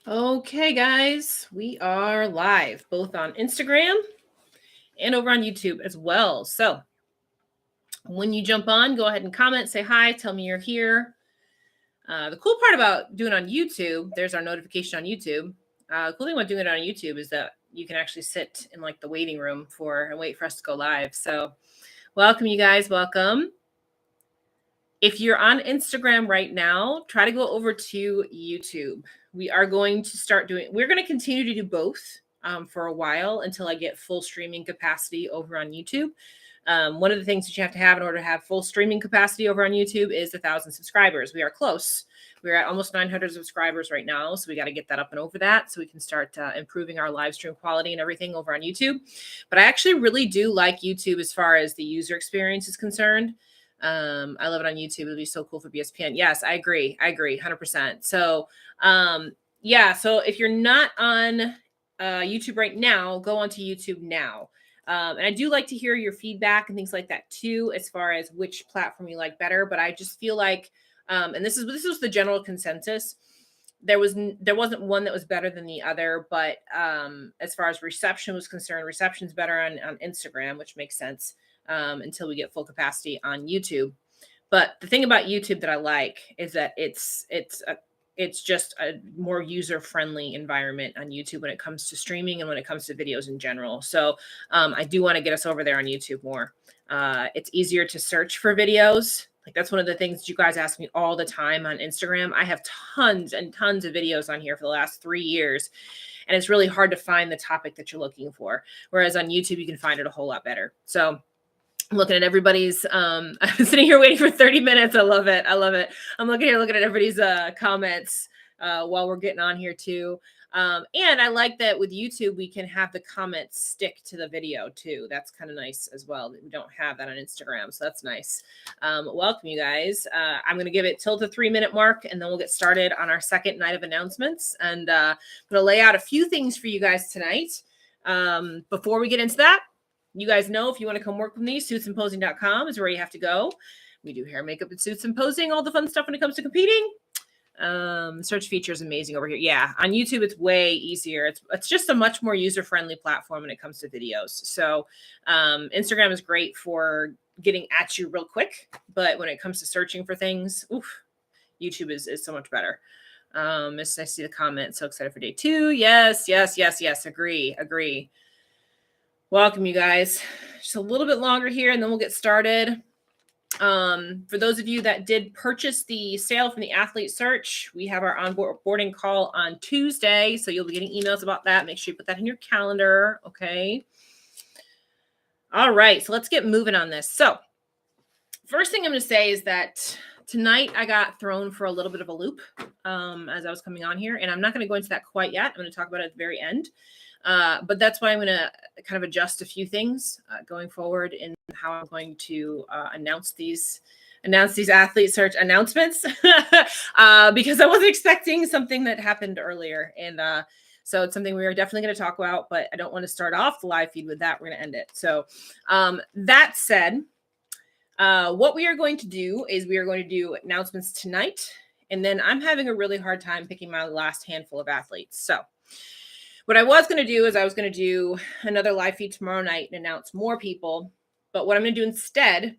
Okay, guys, we are live both on Instagram and over on YouTube as well. So when you jump on, go ahead and comment, say hi, tell me you're here. The cool part about doing it on YouTube, there's our notification on YouTube. The cool thing about doing it on YouTube is that you can actually sit in like the waiting room and wait for us to go live. So welcome, you guys. Welcome. If you're on Instagram right now, try to go over to YouTube. We're going to continue to do both for a while until I get full streaming capacity over on YouTube. One of the things that you have to have in order to have full streaming capacity over on YouTube is 1,000 subscribers. We are close. We're at almost 900 subscribers right now. So we got to get that up and over that so we can start improving our live stream quality and everything over on YouTube. But I actually really do like YouTube as far as the user experience is concerned. I love it on YouTube. It'll be so cool for BSPN. Yes, I agree. 100%. So, so if you're not on YouTube right now, go onto YouTube now. And I do like to hear your feedback and things like that too, as far as which platform you like better. But I just feel like, and this was the general consensus. There wasn't one that was better than the other, but as far as reception was concerned, reception's better on Instagram, which makes sense. Until we get full capacity on YouTube. But the thing about YouTube that I like is that it's just a more user-friendly environment on YouTube when it comes to streaming and when it comes to videos in general. So I do want to get us over there on YouTube more. It's easier to search for videos. Like that's one of the things that you guys ask me all the time on Instagram. I have tons and tons of videos on here for the last 3 years. And it's really hard to find the topic that you're looking for. Whereas on YouTube, you can find it a whole lot better. So I'm looking at everybody's, I'm sitting here waiting for 30 minutes. I love it. I'm looking at everybody's comments while we're getting on here too. And I like that with YouTube, we can have the comments stick to the video too. That's kind of nice as well. We don't have that on Instagram, so that's nice. Welcome, you guys. I'm going to give it till the 3-minute mark, and then we'll get started on our second night of announcements. And I'm going to lay out a few things for you guys tonight. Before we get into that, you guys know if you want to come work with me, suitsandposing.com is where you have to go. We do hair, makeup, and suits and posing, all the fun stuff when it comes to competing. Search feature is amazing over here. Yeah, on YouTube, it's way easier. It's just a much more user-friendly platform when it comes to videos. So Instagram is great for getting at you real quick. But when it comes to searching for things, YouTube is so much better. I see the comment. So excited for day 2. Yes. Agree. Welcome, you guys. Just a little bit longer here, and then we'll get started. For those of you that did purchase the sale from the Athlete Search, we have our onboarding call on Tuesday, so you'll be getting emails about that. Make sure you put that in your calendar, okay? All right, so let's get moving on this. So first thing I'm going to say is that tonight I got thrown for a little bit of a loop as I was coming on here, and I'm not going to go into that quite yet. I'm going to talk about it at the very end. But that's why I'm going to kind of adjust a few things going forward in how I'm going to announce these Athlete Search announcements because I wasn't expecting something that happened earlier. And so it's something we are definitely going to talk about, but I don't want to start off the live feed with that. We're going to end it. So that said, what we are going to do is we are going to do announcements tonight. And then I'm having a really hard time picking my last handful of athletes. So what I was going to do is I was going to do another live feed tomorrow night and announce more people. But what I'm going to do instead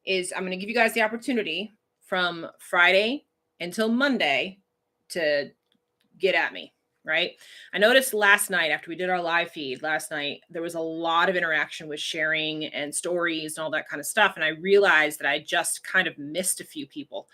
is I'm going to give you guys the opportunity from Friday until Monday to get at me, right? I noticed last night after we did our live feed last night, there was a lot of interaction with sharing and stories and all that kind of stuff. And I realized that I just kind of missed a few people.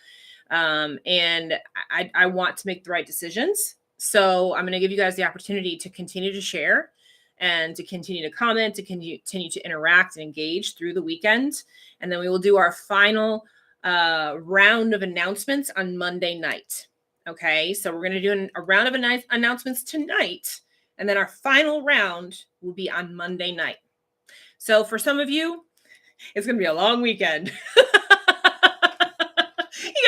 And I want to make the right decisions. So I'm going to give you guys the opportunity to continue to share and to continue to comment, to continue to interact and engage through the weekend. And then we will do our final round of announcements on Monday night. Okay, so we're going to do a round of announcements tonight. And then our final round will be on Monday night. So for some of you, it's going to be a long weekend. You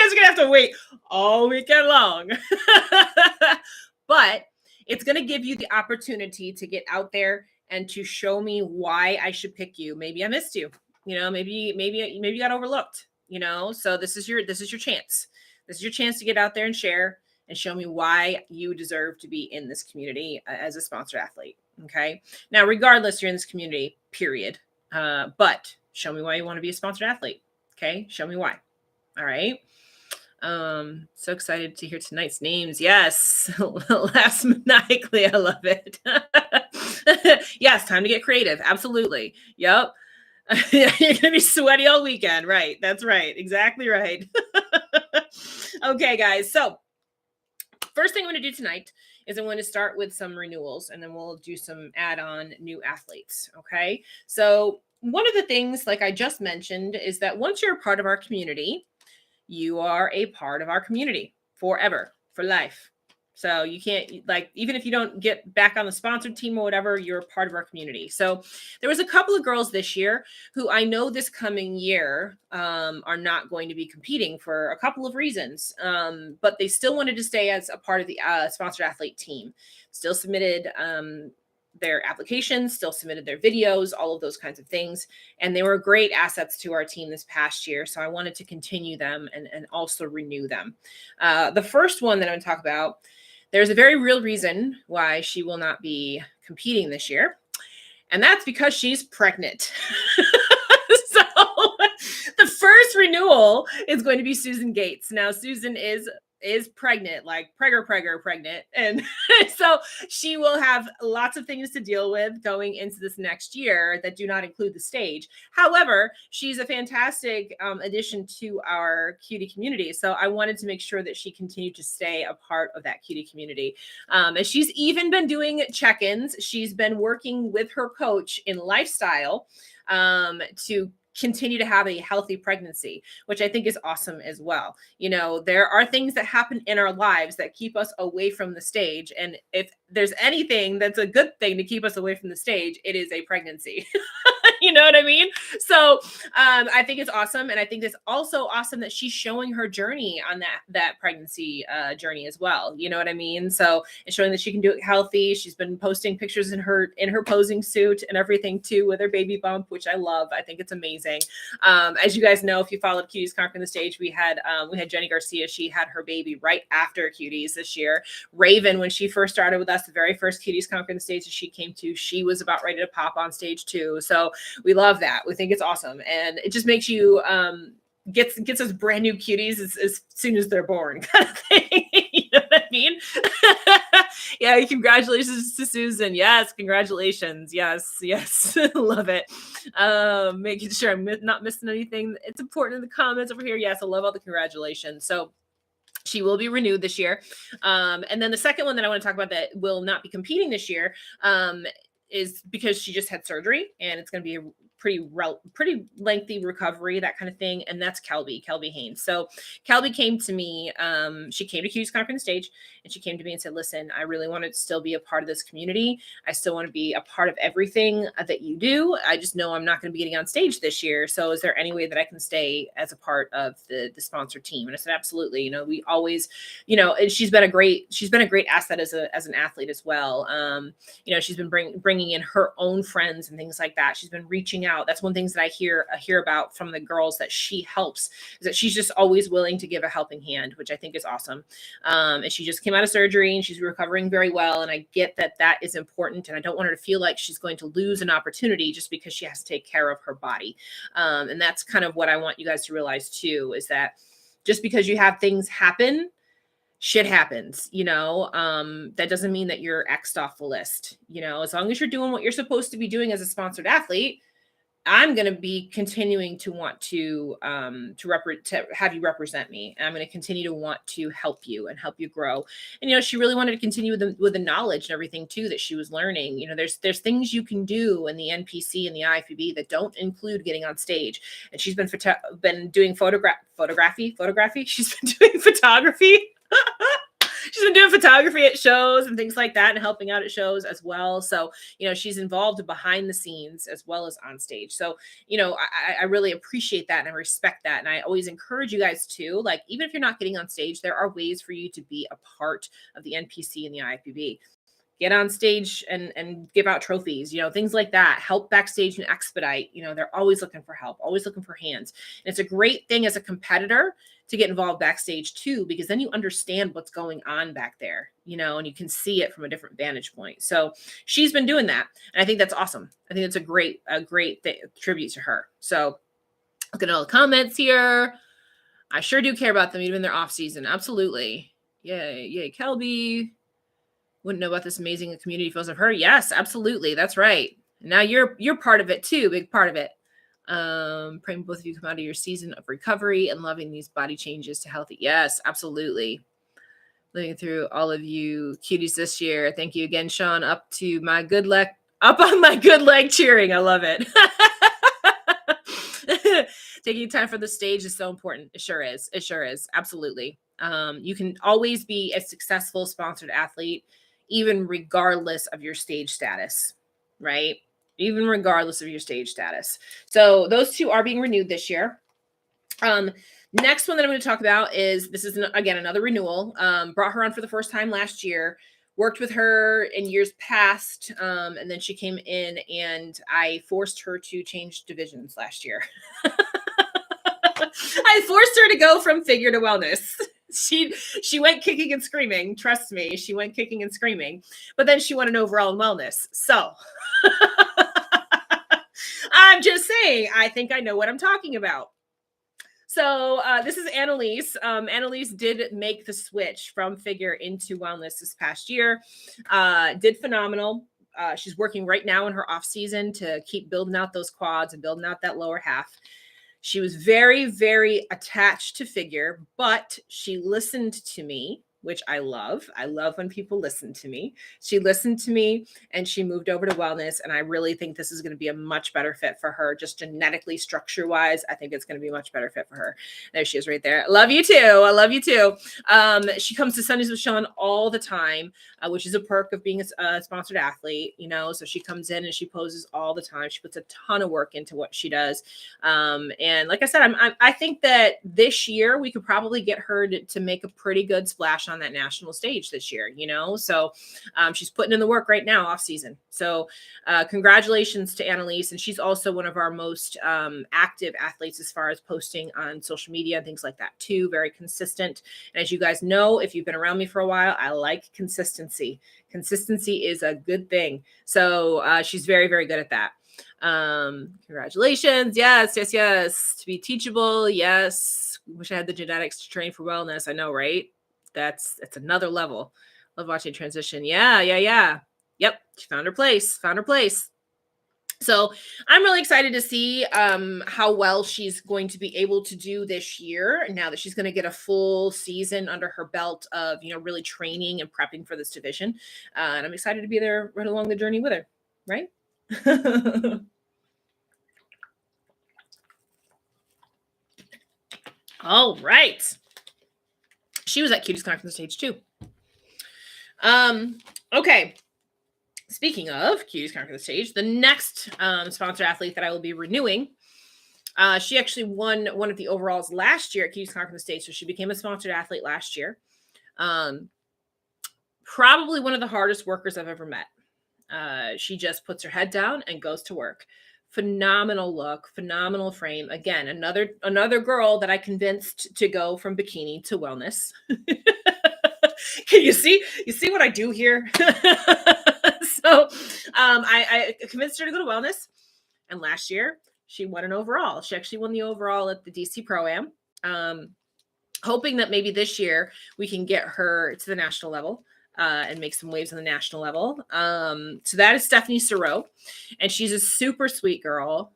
guys are going to have to wait all weekend long. But it's going to give you the opportunity to get out there and to show me why I should pick you. Maybe I missed you. Maybe you got overlooked. So this is your chance. This is your chance to get out there and share and show me why you deserve to be in this community as a sponsored athlete. Okay. Now, regardless, you're in this community, period. But show me why you want to be a sponsored athlete. Okay. Show me why. All right. So excited to hear tonight's names. Yes. Laughs maniacally. I love it. Yes. Time to get creative. Absolutely. Yep. You're going to be sweaty all weekend. Right. That's right. Exactly right. Okay, guys. So first thing I'm going to do tonight is I'm going to start with some renewals, and then we'll do some add-on new athletes. Okay. So one of the things, like I just mentioned, is that once you're a part of our community, you are a part of our community forever, for life. So you can't, like, even if you don't get back on the sponsored team or whatever, you're a part of our community. So there was a couple of girls this year who I know this coming year are not going to be competing for a couple of reasons, but they still wanted to stay as a part of the sponsored athlete team. Still submitted their applications, still submitted their videos, all of those kinds of things. And they were great assets to our team this past year. So I wanted to continue them and also renew them. The first one that I'm going to talk about, there's a very real reason why she will not be competing this year. And that's because she's pregnant. So the first renewal is going to be Susan Gates. Now, Susan is pregnant, like pregnant. And so she will have lots of things to deal with going into this next year that do not include the stage. However, she's a fantastic addition to our cutie community. So I wanted to make sure that she continued to stay a part of that cutie community. And she's even been doing check-ins. She's been working with her coach in lifestyle to continue to have a healthy pregnancy, which I think is awesome as well. You know, there are things that happen in our lives that keep us away from the stage. And if there's anything that's a good thing to keep us away from the stage, it is a pregnancy. You know what I mean? So I think it's awesome. And I think it's also awesome that she's showing her journey on that pregnancy journey as well. You know what I mean? So it's showing that she can do it healthy. She's been posting pictures in her posing suit and everything too, with her baby bump, which I love. I think it's amazing. As you guys know, if you followed Cuties Conquering the Stage, we had Jenny Garcia. She had her baby right after Cuties this year. Raven, when she first started with us, the very first Cuties Conquering the Stage that she came to, she was about ready to pop on stage too. So we love that. We think it's awesome. And it just makes you gets us brand new cuties as soon as they're born, kind of thing. You know what I mean? Yeah, congratulations to Susan. Yes, congratulations. Yes. Love it. Making sure I'm not missing anything. It's important in the comments over here. Yes, I love all the congratulations. So she will be renewed this year. And then the second one that I want to talk about that will not be competing this year is because she just had surgery, and it's going to be a pretty lengthy recovery, that kind of thing. And that's Kelby Haynes. So Kelby came to me. She came to Cuties Conquering the Stage, and she came to me and said, listen, I really want to still be a part of this community. I still want to be a part of everything that you do. I just know I'm not going to be getting on stage this year. So is there any way that I can stay as a part of the sponsor team? And I said, absolutely. You know, we always, you know, and she's been a great asset as an athlete as well. You know, she's been bringing in her own friends and things like that. She's been reaching out. That's one of the things that I hear about from the girls that she helps, is that she's just always willing to give a helping hand, which I think is awesome. And she just came out of surgery, and she's recovering very well. And I get that is important. And I don't want her to feel like she's going to lose an opportunity just because she has to take care of her body. And that's kind of what I want you guys to realize too, is that just because you have things happen, shit happens, you know, that doesn't mean that you're X'd off the list. You know, as long as you're doing what you're supposed to be doing as a sponsored athlete, I'm going to be continuing to want to have you represent me. And I'm going to continue to want to help you grow. And, you know, she really wanted to continue with the knowledge and everything too, that she was learning. You know, there's things you can do in the NPC and the IFBB that don't include getting on stage. And she's been doing photography. She's been doing photography. She's been doing photography at shows and things like that, and helping out at shows as well. So, you know, she's involved behind the scenes as well as on stage. So, you know, I really appreciate that, and I respect that. And I always encourage you guys to, like, even if you're not getting on stage, there are ways for you to be a part of the NPC and the IFBB. get on stage and give out trophies, things like that. Help backstage and expedite. They're always looking for help, always looking for hands. And it's a great thing as a competitor to get involved backstage too, because then you understand what's going on back there, and you can see it from a different vantage point. So she's been doing that. And I think that's awesome. I think it's a great tribute to her. So look at all the comments here. I sure do care about them, even in their off season. Absolutely. Yay, Kelby. Wouldn't know about this amazing community feels of her. Yes, absolutely. That's right. Now you're part of it too, big part of it. Praying both of you come out of your season of recovery and loving these body changes to healthy. Yes, absolutely. Living through all of you cuties this year. Thank you again, Shawn. Up on my good leg cheering. I love it. Taking time for the stage is so important. It sure is. Absolutely. You can always be a successful sponsored athlete, even regardless of your stage status, right? Even regardless of your stage status. So those two are being renewed this year. Next one that I'm going to talk about is, this is again another renewal. Brought her on for the first time last year. Worked with her in years past, and then she came in, and I forced her to change divisions last year. I forced her to go from figure to wellness. She went kicking and screaming. Trust me, she went kicking and screaming. But then she won an overall in wellness. So I'm just saying, I think I know what I'm talking about. So this is Anneliese. Anneliese did make the switch from figure into wellness this past year. Did phenomenal. She's working right now in her off season to keep building out those quads and building out that lower half. She was very, very attached to figure, but she listened to me, which I love. I love when people listen to me. She listened to me and she moved over to wellness. And I really think this is going to be a much better fit for her, just genetically, structure wise. I think it's going to be a much better fit for her. There she is right there. I love you too. I love you too. She comes to Sundays with Shawn all the time, which is a perk of being a sponsored athlete, so she comes in and she poses all the time. She puts a ton of work into what she does. And like I said, I think that this year we could probably get her to make a pretty good splash on that national stage this year, so she's putting in the work right now off season. So congratulations to Anneliese. And she's also one of our most active athletes as far as posting on social media and things like that too. Very consistent. And as you guys know, if you've been around me for a while, I like consistency. Consistency is a good thing. So she's very, very good at that. Congratulations. Yes. To be teachable. Yes. Wish I had the genetics to train for wellness. I know, right? That's another level. Love watching transition. Yeah. Yep. She found her place. So I'm really excited to see how well she's going to be able to do this year, now that she's going to get a full season under her belt of, really training and prepping for this division. And I'm excited to be there right along the journey with her. Right. All right. She was at Cuties Conference stage too. Okay. Speaking of Cuties Conference stage, the next sponsored athlete that I will be renewing, she actually won one of the overalls last year at Cuties Conference stage. So she became a sponsored athlete last year. Probably one of the hardest workers I've ever met. She just puts her head down and goes to work. Phenomenal look, phenomenal frame. Again, another girl that I convinced to go from bikini to wellness. Can you see what I do here? So I convinced her to go to wellness. And last year she won an overall. She actually won the overall at the DC Pro-Am. Hoping that maybe this year we can get her to the national level. And make some waves on the national level. So that is Stephanie Ciro, and she's a super sweet girl.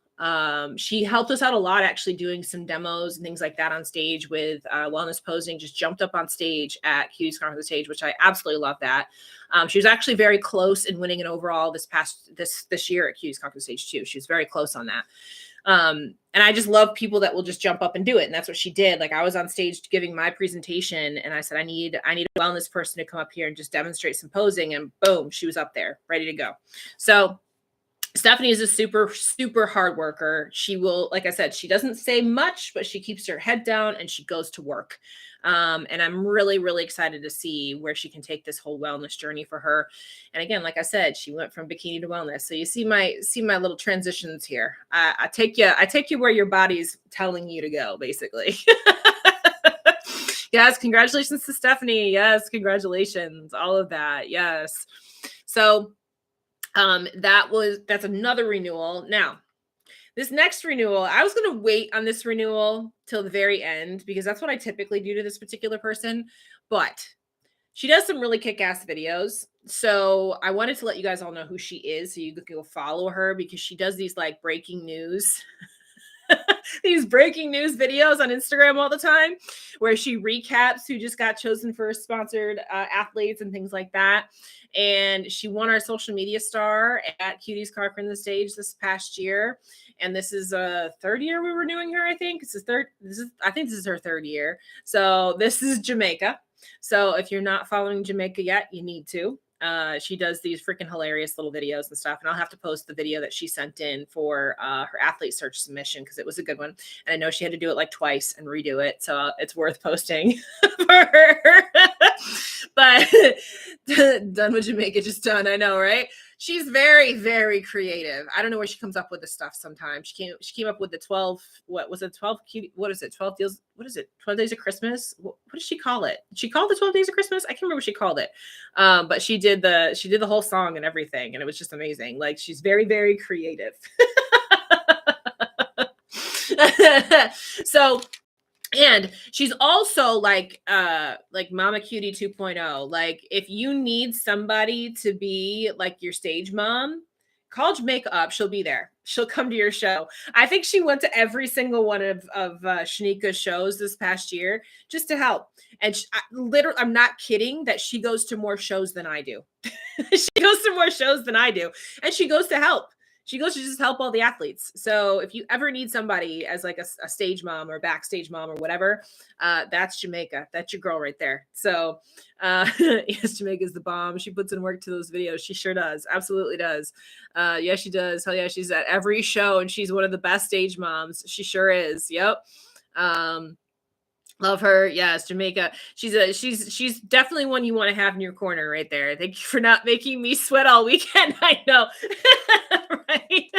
She helped us out a lot, actually doing some demos and things like that on stage with wellness posing. Just jumped up on stage at Cuties Conference stage, which I absolutely love that. She was actually very close in winning an overall this year at Cuties Conference stage too. She was very close on that. And I just love people that will just jump up and do it. And that's what she did. Like, I was on stage giving my presentation and I said, I need a wellness person to come up here and just demonstrate some posing, and boom, she was up there ready to go. So Stephanie is a super, super hard worker. She will, like I said, she doesn't say much, but she keeps her head down and she goes to work. And I'm really, really excited to see where she can take this whole wellness journey for her. And again, like I said, she went from bikini to wellness. So you see my little transitions here. I take you where your body's telling you to go, basically. Yes, congratulations to Stephanie. Yes, congratulations. All of that. Yes. So that's another renewal. Now, this next renewal, I was going to wait on this renewal till the very end because that's what I typically do to this particular person. But she does some really kick-ass videos. So I wanted to let you guys all know who she is so you can go follow her because she does these like breaking news. These breaking news videos on Instagram all the time where she recaps who just got chosen for sponsored athletes and things like that. And she won our social media star at Cutie's Conquering the Stage this past year. And this is a third year we were renewing her, I think. I think this is her third year. So this is Jamaica. So if you're not following Jamaica yet, you need to. She does these freaking hilarious little videos and stuff. And I'll have to post the video that she sent in for her athlete search submission because it was a good one. And I know she had to do it like twice and redo it. So it's worth posting for her. But done with Jamaica, just done. I know, right? She's very, very creative. I don't know where she comes up with this stuff sometimes. She came up with the 12, what was it? 12 cute, what is it? 12 deals. What is it? 12 days of Christmas. What does she call it? She called the 12 days of Christmas. I can't remember what she called it. But she did the whole song and everything. And it was just amazing. Like she's very, very creative. So, and she's also like Mama Cutie 2.0. Like if you need somebody to be like your stage mom, call Jamaica up. She'll be there. She'll come to your show. I think she went to every single one of Shanika's shows this past year just to help. And I'm not kidding that she goes to more shows than I do. She goes to more shows than I do. And she goes to help. She goes to just help all the athletes. So if you ever need somebody as like a stage mom or backstage mom or whatever, that's Jamaica. That's your girl right there. So yes, Jamaica's the bomb. She puts in work to those videos. She sure does. Absolutely does. Yes, she does. Hell yeah, she's at every show and she's one of the best stage moms. She sure is. Yep. Love her. Yes, Jamaica. She's definitely one you want to have in your corner right there. Thank you for not making me sweat all weekend. I know. Right.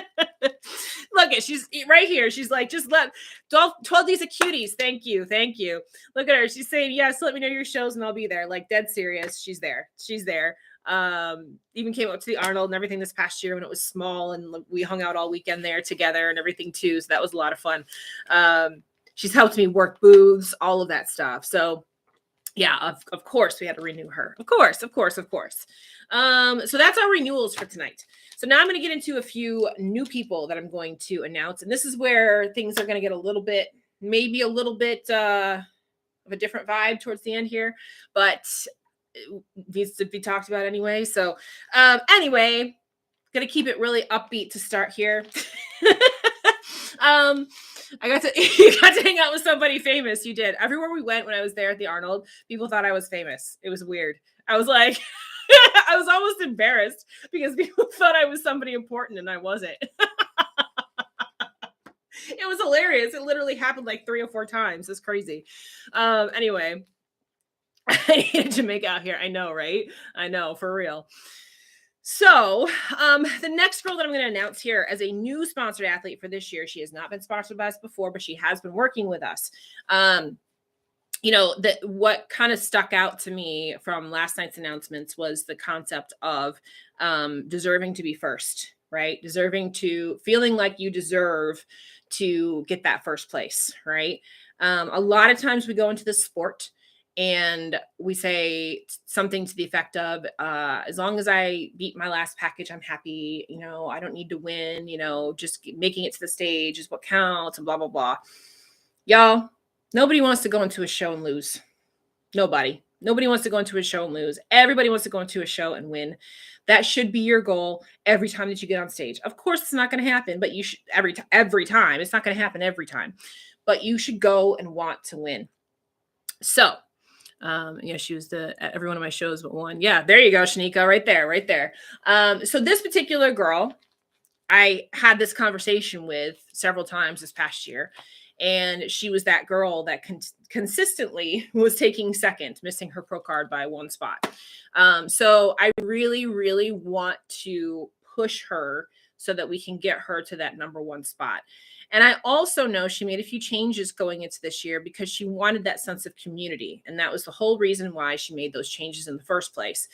Look at she's right here. She's like, just let 12 days of cuties. Thank you. Thank you. Look at her. She's saying, yes, let me know your shows and I'll be there. Like dead serious. She's there. She's there. Even came up to the Arnold and everything this past year when it was small and we hung out all weekend there together and everything too. So that was a lot of fun. She's helped me work booths, all of that stuff. So yeah, of course we had to renew her. Of course. So that's our renewals for tonight. So now I'm going to get into a few new people that I'm going to announce. And this is where things are going to get maybe a little bit of a different vibe towards the end here, but it needs to be talked about anyway. So anyway, going to keep it really upbeat to start here. You got to hang out with somebody famous. You did. Everywhere we went when I was there at the Arnold, people thought I was famous. It was weird. I was like, I was almost embarrassed because people thought I was somebody important and I wasn't. It was hilarious. It literally happened like 3 or 4 times. It's crazy. Anyway, I needed to make out here. I know, right? I know, for real. So the next girl that I'm going to announce here as a new sponsored athlete for this year, she has not been sponsored by us before, but she has been working with us. What kind of stuck out to me from last night's announcements was the concept of deserving to be first, right? Feeling like you deserve to get that first place, right? A lot of times we go into the sport and we say something to the effect of, as long as I beat my last package, I'm happy. I don't need to win, just making it to the stage is what counts and blah, blah, blah. Y'all, nobody wants to go into a show and lose. Nobody wants to go into a show and lose. Everybody wants to go into a show and win. That should be your goal every time that you get on stage. Of course, it's not going to happen, but you should every time. It's not going to happen every time, but you should go and want to win. So, she was at every one of my shows but one. Yeah, there you go, Shanika, right there. So this particular girl, I had this conversation with several times this past year, And she was that girl that consistently was taking second, missing her pro card by one spot. So I really, really want to push her so that we can get her to that number one spot. And I also know she made a few changes going into this year because she wanted that sense of community. And that was the whole reason why she made those changes in the first place.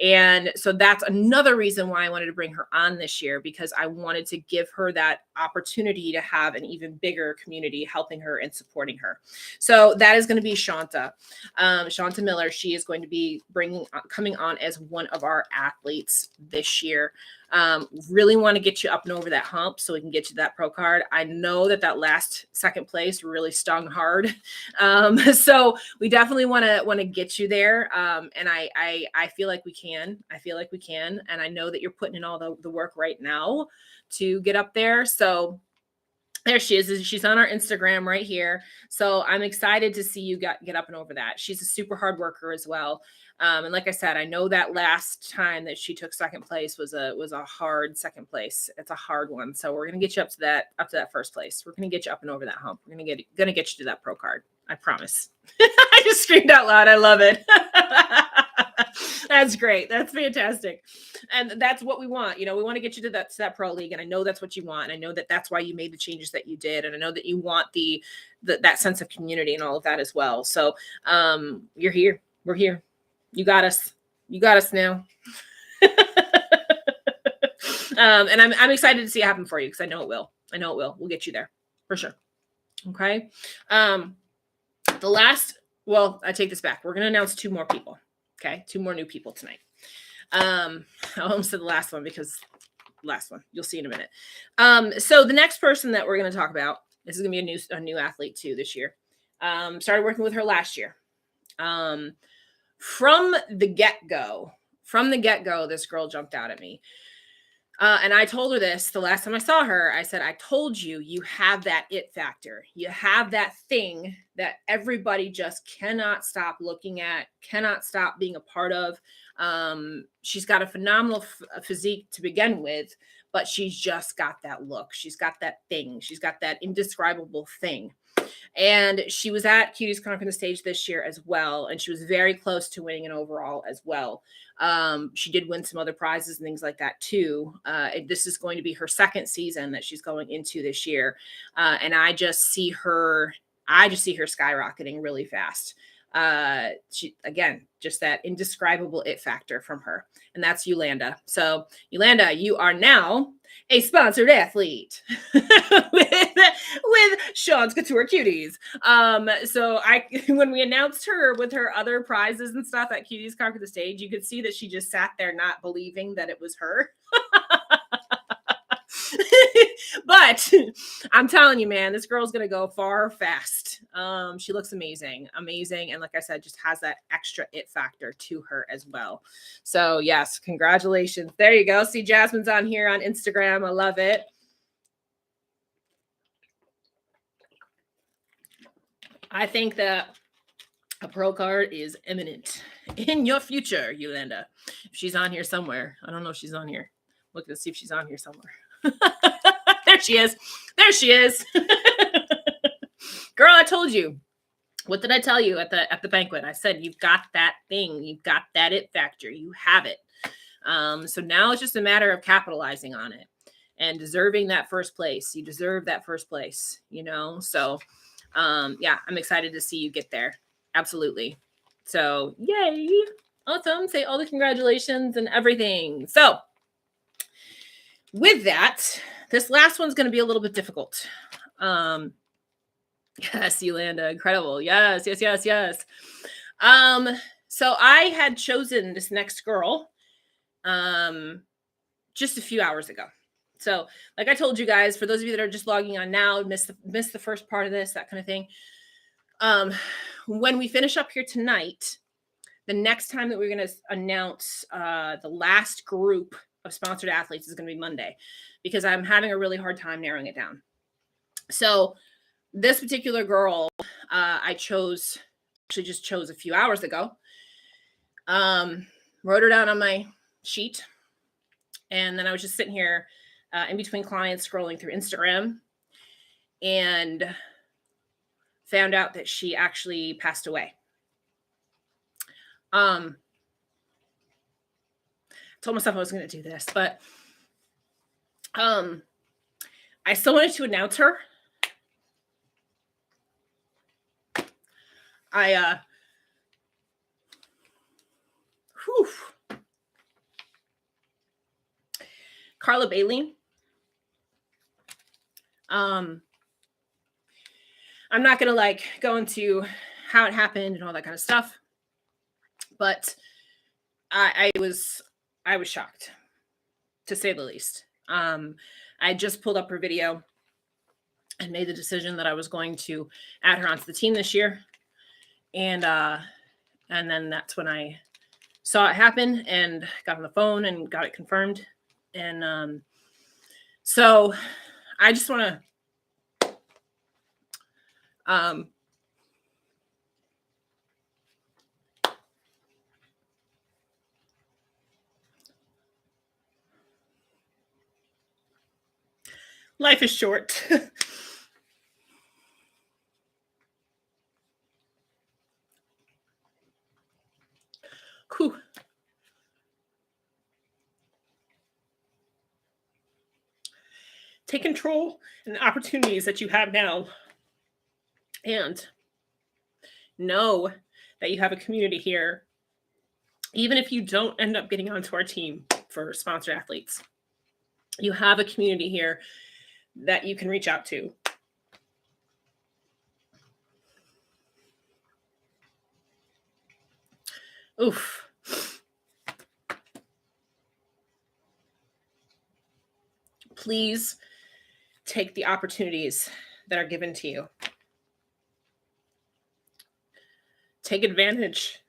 And so that's another reason why I wanted to bring her on this year, because I wanted to give her that opportunity to have an even bigger community helping her and supporting her. So that is going to be Shanta. Shanta Miller. She is going to be coming on as one of our athletes this year. Really want to get you up and over that hump so we can get you that pro card. I know that last second place really stung hard. So we definitely want to get you there. And I feel like we can. I feel like we can. And I know that you're putting in all the work right now to get up there. So there she is. She's on our Instagram right here. So I'm excited to see you get up and over that. She's a super hard worker as well. And like I said, I know that last time that she took second place was a hard second place. It's a hard one. So we're gonna get you up to that first place. We're gonna get you up and over that hump. We're gonna get you to that pro card. I promise. I just screamed out loud. I love it. That's great. That's fantastic. And that's what we want. We want to get you to that pro league. And I know that's what you want. And I know that that's why you made the changes that you did. And I know that you want that sense of community and all of that as well. So you're here. We're here. You got us. You got us now. And I'm excited to see it happen for you because I know it will. We'll get you there for sure. Okay. I take this back. We're going to announce 2 more people. Okay. 2 more new people tonight. I almost said the last one because last one you'll see in a minute. So the next person that we're going to talk about, this is going to be a new athlete too this year. Started working with her last year. From the get-go, this girl jumped out at me. And I told her this the last time I saw her. I said, I told you, you have that it factor. You have that thing that everybody just cannot stop looking at, cannot stop being a part of. She's got a phenomenal physique to begin with, but she's just got that look. She's got that thing. She's got that indescribable thing. And she was at Cuties Conquer the Stage this year as well. And she was very close to winning an overall as well. She did win some other prizes and things like that too. This is going to be her second season that she's going into this year. And I just see her skyrocketing really fast. She, again, just that indescribable it factor from her. And that's Yolanda. So Yolanda, you are now a sponsored athlete with Shawn's Couture Cuties. So when we announced her with her other prizes and stuff at Cuties Conquer the Stage, you could see that she just sat there not believing that it was her. But I'm telling you, man, this girl's going to go far fast. She looks amazing. And like I said, just has that extra it factor to her as well. So yes, congratulations. There you go. See, Jasmine's on here on Instagram. I love it. I think that a pro card is imminent in your future, Yolanda. If she's on here somewhere. I don't know if she's on here. Look to see if she's on here somewhere. There she is. Girl, I told you. What did I tell you at the banquet? I said, you've got that thing. You've got that it factor. You have it. So now it's just a matter of capitalizing on it and deserving that first place. You deserve that first place, So, yeah, I'm excited to see you get there. Absolutely. So, yay. Awesome. Say all the congratulations and everything. So, with that, this last one's going to be a little bit difficult. Yes, Yolanda, incredible. Yes. So I had chosen this next girl just a few hours ago. So like I told you guys, for those of you that are just logging on now, missed the first part of this, that kind of thing. When we finish up here tonight, the next time that we're going to announce the last group of sponsored athletes is going to be Monday, because I'm having a really hard time narrowing it down. So this particular girl, I chose a few hours ago, wrote her down on my sheet. And then I was just sitting here in between clients scrolling through Instagram. And found out that she actually passed away. Told myself I was going to do this, but I still wanted to announce her. Carla Bailey. I'm not going to go into how it happened and all that kind of stuff, but I was shocked, to say the least. I just pulled up her video and made the decision that I was going to add her onto the team this year. And then that's when I saw it happen and got on the phone and got it confirmed. And so I just want to life is short. Whew. Take control and the opportunities that you have now, and know that you have a community here, even if you don't end up getting onto our team for sponsored athletes. You have a community here that you can reach out to. Oof. Please take the opportunities that are given to you. Take advantage.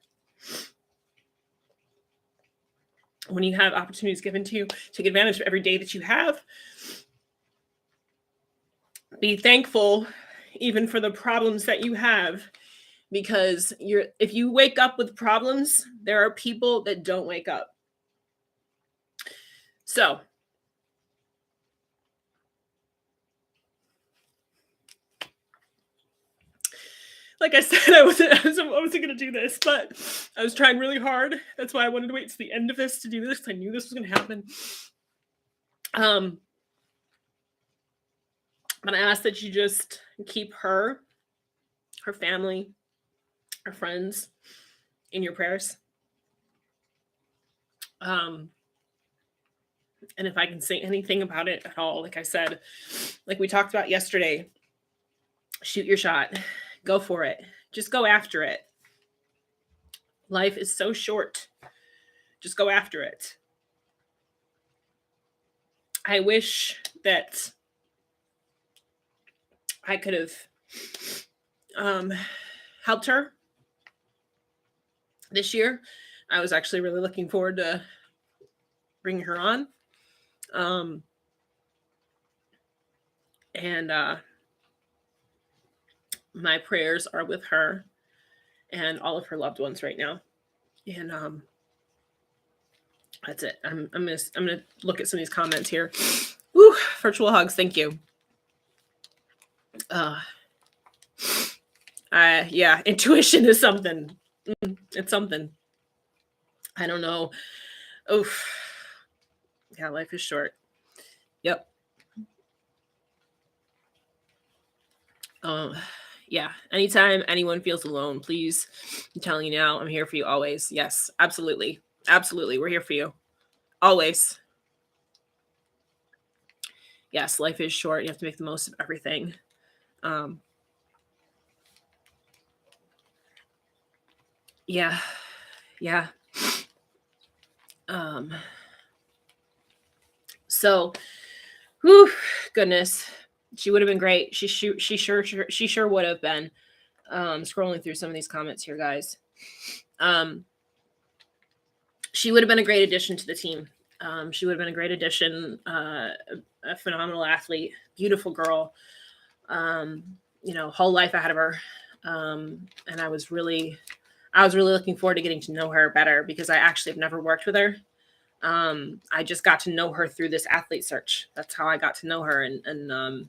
When you have opportunities given to you, take advantage of every day that you have. Be thankful even for the problems that you have, because if you wake up with problems, there are people that don't wake up. So, like I said, I wasn't going to do this, but I was trying really hard. That's why I wanted to wait to the end of this to do this, because I knew this was going to happen. But I ask that you just keep her family, her friends in your prayers. And if I can say anything about it at all, like I said, like we talked about yesterday, shoot your shot. Go for it. Just go after it. Life is so short. Just go after it. I wish that I could have helped her this year. I was actually really looking forward to bringing her on. And my prayers are with her and all of her loved ones right now. And that's it. I'm gonna look at some of these comments here. Woo, virtual hugs, thank you. Yeah, intuition is something. It's something. I don't know. Oof. Yeah, life is short. Yep. Yeah, anytime anyone feels alone, please, I'm telling you now, I'm here for you always. Yes, absolutely. Absolutely. We're here for you. Always. Yes, life is short. You have to make the most of everything. Yeah. Yeah. So, whew, goodness. She would have been great. She sure would have been. Scrolling through some of these comments here, guys. She would have been a great addition to the team. She would have been a great addition, a phenomenal athlete, beautiful girl, whole life ahead of her. And I was really looking forward to getting to know her better, because I actually have never worked with her. I just got to know her through this athlete search. That's how I got to know her. And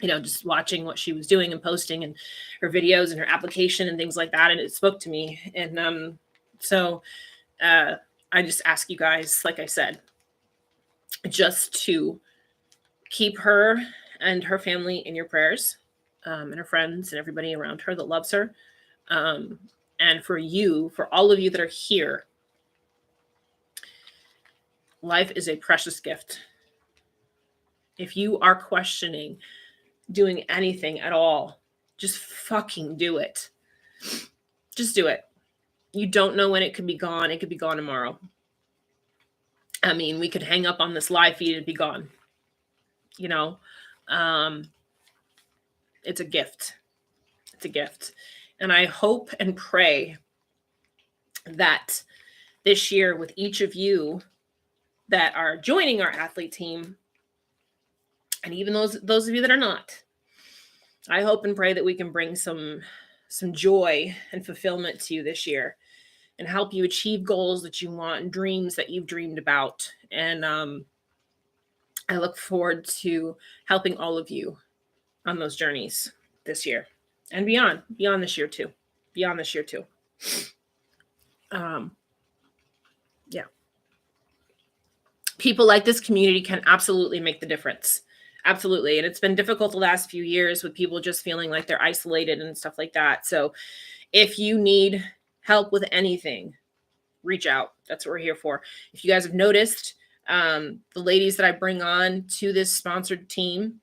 just watching what she was doing and posting and her videos and her application and things like that. And it spoke to me. And so I just ask you guys, like I said, just to keep her and her family in your prayers, and her friends and everybody around her that loves her. And for all of you that are here, life is a precious gift. If you are questioning doing anything at all, just fucking do it. Just do it. You don't know when it could be gone. It could be gone tomorrow. I mean, we could hang up on this live feed and be gone. It's a gift. It's a gift. And I hope and pray that this year, with each of you that are joining our athlete team, and even those of you that are not, I hope and pray that we can bring some joy and fulfillment to you this year and help you achieve goals that you want and dreams that you've dreamed about. And I look forward to helping all of you on those journeys this year and beyond this year too. Yeah. People like this community can absolutely make the difference. Absolutely. And it's been difficult the last few years with people just feeling like they're isolated and stuff like that. So if you need help with anything, reach out. That's what we're here for. If you guys have noticed, the ladies that I bring on to this sponsored team,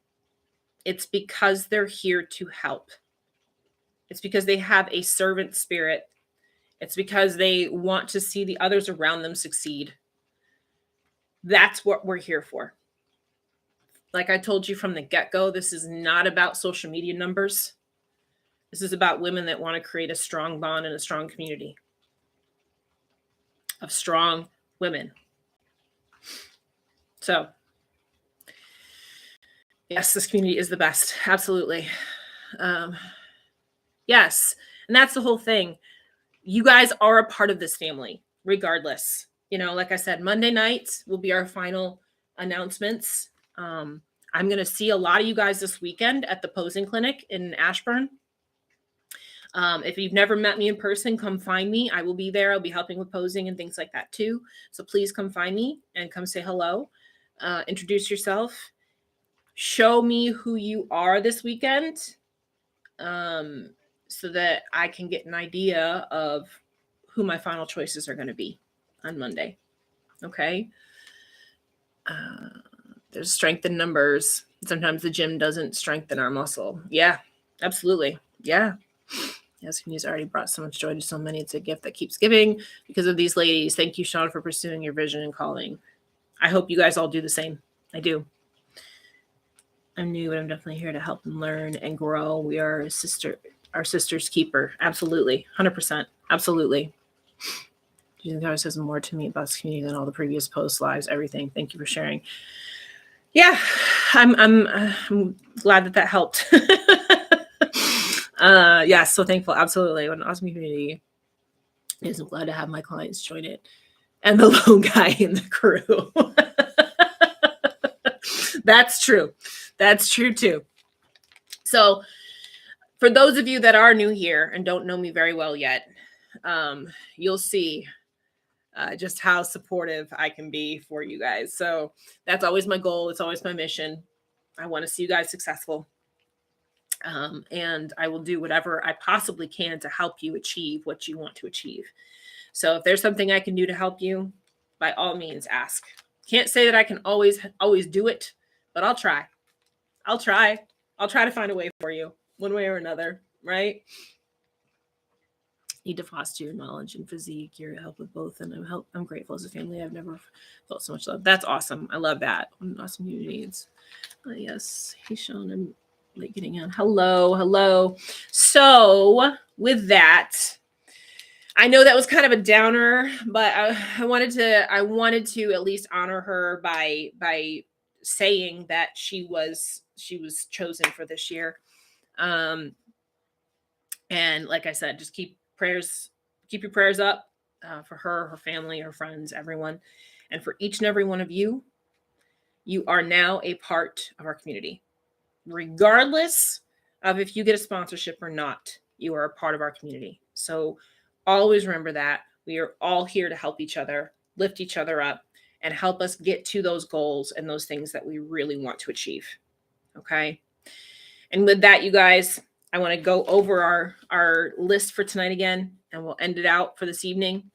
it's because they're here to help. It's because they have a servant spirit. It's because they want to see the others around them succeed. That's what we're here for. Like I told you from the get-go, this is not about social media numbers. This is about women that want to create a strong bond and a strong community of strong women. So, yes, this community is the best. Absolutely. Yes. And that's the whole thing. You guys are a part of this family, regardless. Like I said, Monday nights will be our final announcements. I'm going to see a lot of you guys this weekend at the posing clinic in Ashburn. If you've never met me in person, come find me. I will be there. I'll be helping with posing and things like that too. So please come find me and come say hello. Introduce yourself. Show me who you are this weekend, so that I can get an idea of who my final choices are going to be on Monday. Okay. There's strength in numbers. Sometimes the gym doesn't strengthen our muscle. Yeah, absolutely. Yeah. Yes, he's already brought so much joy to so many. It's a gift that keeps giving because of these ladies. Thank you, Shawn, for pursuing your vision and calling. I hope you guys all do the same. I do. I'm new, but I'm definitely here to help and learn and grow. We are our sister's keeper. Absolutely. 100%. Absolutely. Jesus God says more to me about this community than all the previous posts, lives, everything. Thank you for sharing. Yeah, I'm glad that helped. Yeah, so thankful. Absolutely. What an awesome community. I'm glad to have my clients join it. And the lone guy in the crew. That's true. That's true too. So for those of you that are new here and don't know me very well yet, you'll see just how supportive I can be for you guys. So that's always my goal. It's always my mission. I want to see you guys successful. And I will do whatever I possibly can to help you achieve what you want to achieve. So if there's something I can do to help you, by all means, ask. Can't say that I can always do it, but I'll try. I'll try to find a way for you one way or another, right? Need to foster your knowledge and physique, your help with both. And I'm grateful as a family. I've never felt so much love. That's awesome. I love that. What an awesome community. Yes. Hey, Shawn, I'm late getting on. Hello. So with that, I know that was kind of a downer, but I wanted to at least honor her by saying that she was chosen for this year. And like I said, just keep your prayers up for her family, her friends, everyone. And for each and every one of you, you are now a part of our community. regardless of if you get a sponsorship or not, you are a part of our community. So always remember that we are all here to help each other, lift each other up, and help us get to those goals and those things that we really want to achieve. Okay. And with that, you guys, I want to go over our list for tonight again, and we'll end it out for this evening.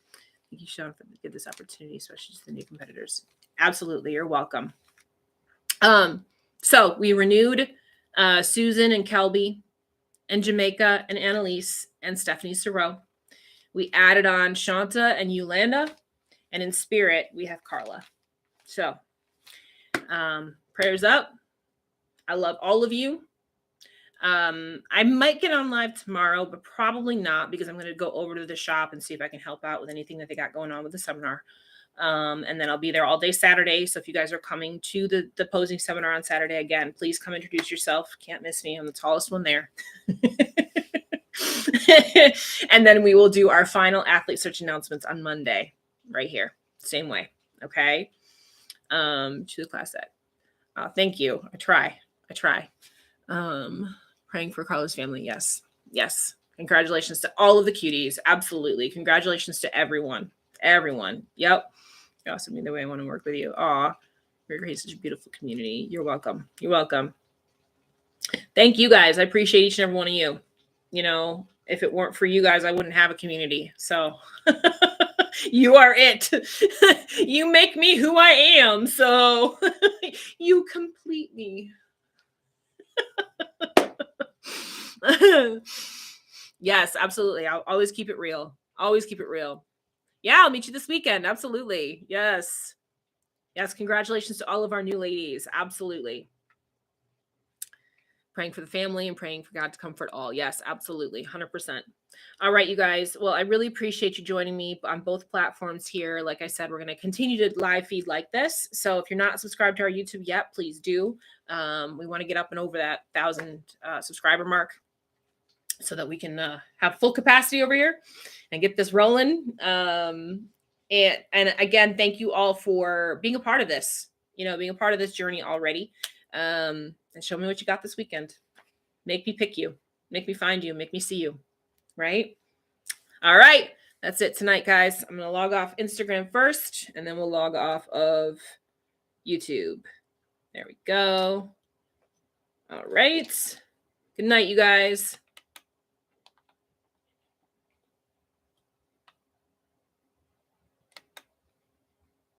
Thank you, Shawn, for give this opportunity, especially to the new competitors. Absolutely. You're welcome. So we renewed Susan and Kelby and Jamaica and Anneliese and Stephanie Ciro. We added on Shanta and Yolanda, and in spirit, we have Carla. So prayers up. I love all of you. I might get on live tomorrow, but probably not, because I'm going to go over to the shop and see if I can help out with anything that they got going on with the seminar. And then I'll be there all day Saturday. So if you guys are coming to the posing seminar on Saturday, again, please come introduce yourself. Can't miss me. I'm the tallest one there. And then we will do our final athlete search announcements on Monday, right here. Same way. Okay. To the class set. Thank you. I try. Praying for Carla's family. Yes. Congratulations to all of the cuties. Absolutely. Congratulations to everyone. Yep. You're awesome. Either way, I want to work with you. Aw, you're great. Such a beautiful community. You're welcome. Thank you guys. I appreciate each and every one of you. You know, if it weren't for you guys, I wouldn't have a community. So you are it. You make me who I am. So you complete me. Yes, absolutely. I'll always keep it real. Yeah, I'll meet you this weekend. Absolutely. Yes. Congratulations to all of our new ladies. Absolutely. Praying for the family and praying for God to comfort all. Yes, absolutely. 100%. All right, you guys. Well, I really appreciate you joining me on both platforms here. Like I said, we're going to continue to live feed like this. So if you're not subscribed to our YouTube yet, please do. We want to get up and over that 1,000 subscriber mark, so that we can have full capacity over here and get this rolling. And again, thank you all for being a part of this, being a part of this journey already. And show me what you got this weekend. Make me pick you, make me find you, make me see you. Right? All right. That's it tonight, guys. I'm going to log off Instagram first, and then we'll log off of YouTube. There we go. All right. Good night, you guys.